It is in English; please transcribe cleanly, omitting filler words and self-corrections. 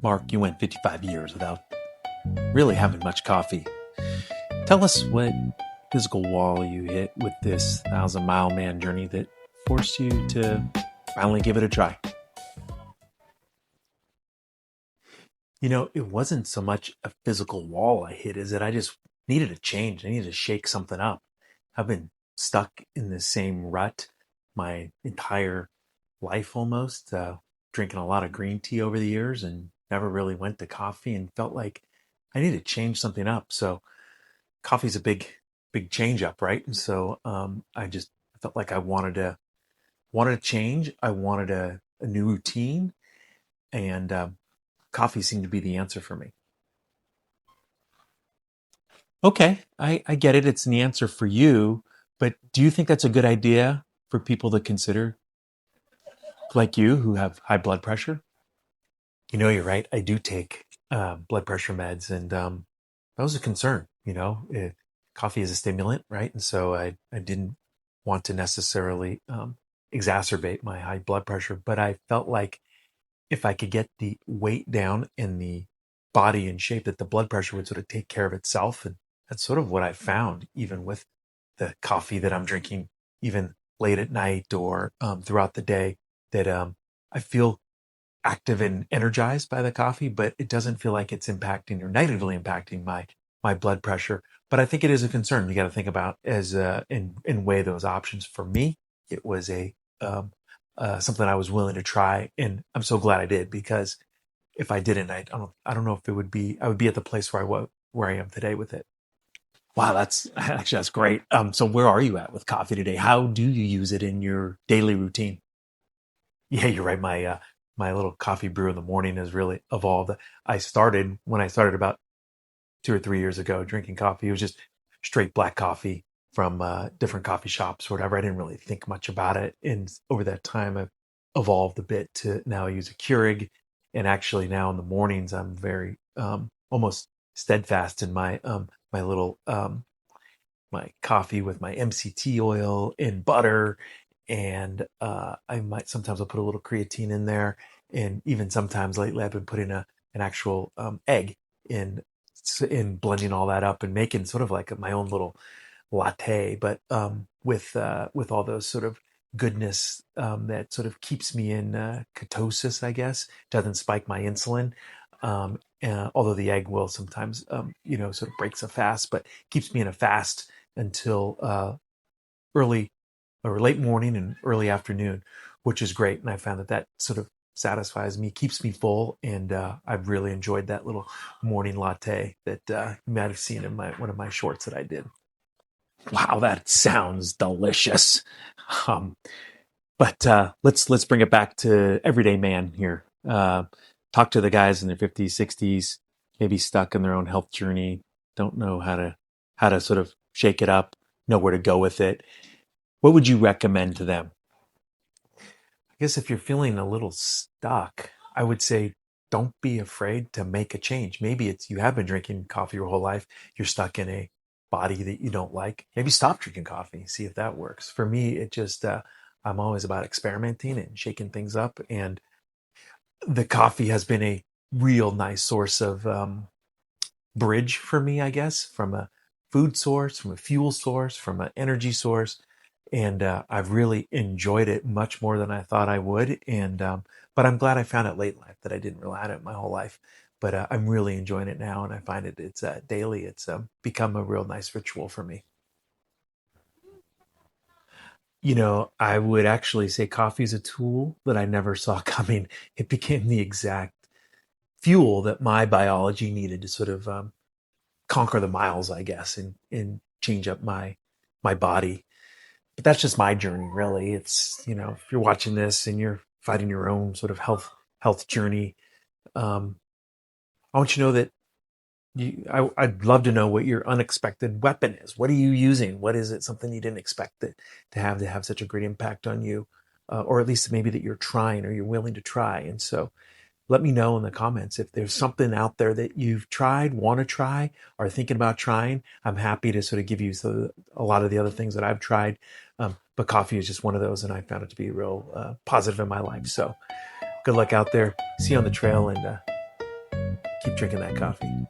Mark, you went 55 years without really having much coffee. Tell us what physical wall you hit with this 1,000-mile man journey that forced you to finally give it a try. It wasn't so much a physical wall I hit as that I just needed a change. I needed to shake something up. I've been stuck in the same rut my entire life almost, drinking a lot of green tea over the years and never really went to coffee and felt like I needed to change something up. So coffee's a big change up, right? And so I just felt like I wanted to change. I wanted a new routine, and coffee seemed to be the answer for me. Okay, I get it. It's an answer for you, but do you think that's a good idea for people to consider, like you, who have high blood pressure? You're right. I do take blood pressure meds, and that was a concern. Coffee is a stimulant, right? And so I didn't want to necessarily exacerbate my high blood pressure, but I felt like if I could get the weight down in the body in shape, that the blood pressure would sort of take care of itself. And that's sort of what I found, even with the coffee that I'm drinking, even late at night or throughout the day, that I feel active and energized by the coffee, but it doesn't feel like it's impacting or negatively impacting my blood pressure. But I think it is a concern you got to think about as and weigh those options. For me, it was a something I was willing to try, and I'm so glad I did, because if I didn't, I don't know if I would be at the place where I am today with it. Wow, that's great. So where are you at with coffee today? How do you use it in your daily routine? Yeah, you're right. My little coffee brew in the morning has really evolved. When I started about 2 or 3 years ago drinking coffee. It was just straight black coffee from different coffee shops or whatever. I didn't really think much about it. And over that time, I've evolved a bit to now I use a Keurig. And actually now in the mornings, I'm very almost steadfast in my little my coffee with my MCT oil and butter. And I might sometimes I'll put a little creatine in there. And even sometimes lately I've been putting an actual egg in in blending all that up and making sort of like my own little latte, but with all those sort of goodness that sort of keeps me in ketosis, I guess, doesn't spike my insulin. Although the egg will sometimes, sort of breaks a fast, but keeps me in a fast until early or late morning and early afternoon, which is great. And I found that sort of satisfies me, keeps me full, and I've really enjoyed that little morning latte that you might have seen in one of my shorts that I did. Wow, that sounds delicious. Um, but let's bring it back to everyday man here. Talk to the guys in their 50s, 60s, maybe stuck in their own health journey, don't know how to sort of shake it up, know where to go with it. What would you recommend to them? I guess if you're feeling a little stuck, I would say don't be afraid to make a change. Maybe it's you have been drinking coffee your whole life, you're stuck in a body that you don't like. Maybe stop drinking coffee, see if that works. For me, it just I'm always about experimenting and shaking things up, and the coffee has been a real nice source of bridge for me, I guess, from a food source, from a fuel source, from an energy source. And I've really enjoyed it much more than I thought I would. And but I'm glad I found it late in life, that I didn't rely on it my whole life. But I'm really enjoying it now, and I find it's daily. It's become a real nice ritual for me. I would actually say coffee is a tool that I never saw coming. It became the exact fuel that my biology needed to sort of conquer the miles, I guess, and change up my body. But that's just my journey, really. It's, if you're watching this and you're fighting your own sort of health journey, um, I want you to know that I'd love to know what your unexpected weapon is. What are you using? What is it? Something you didn't expect to have such a great impact on you, or at least maybe that you're trying or you're willing to try. And so let me know in the comments if there's something out there that you've tried, want to try, or thinking about trying. I'm happy to sort of give you a lot of the other things that I've tried. But coffee is just one of those, and I found it to be real positive in my life. So good luck out there. See you on the trail, and Keep drinking that coffee.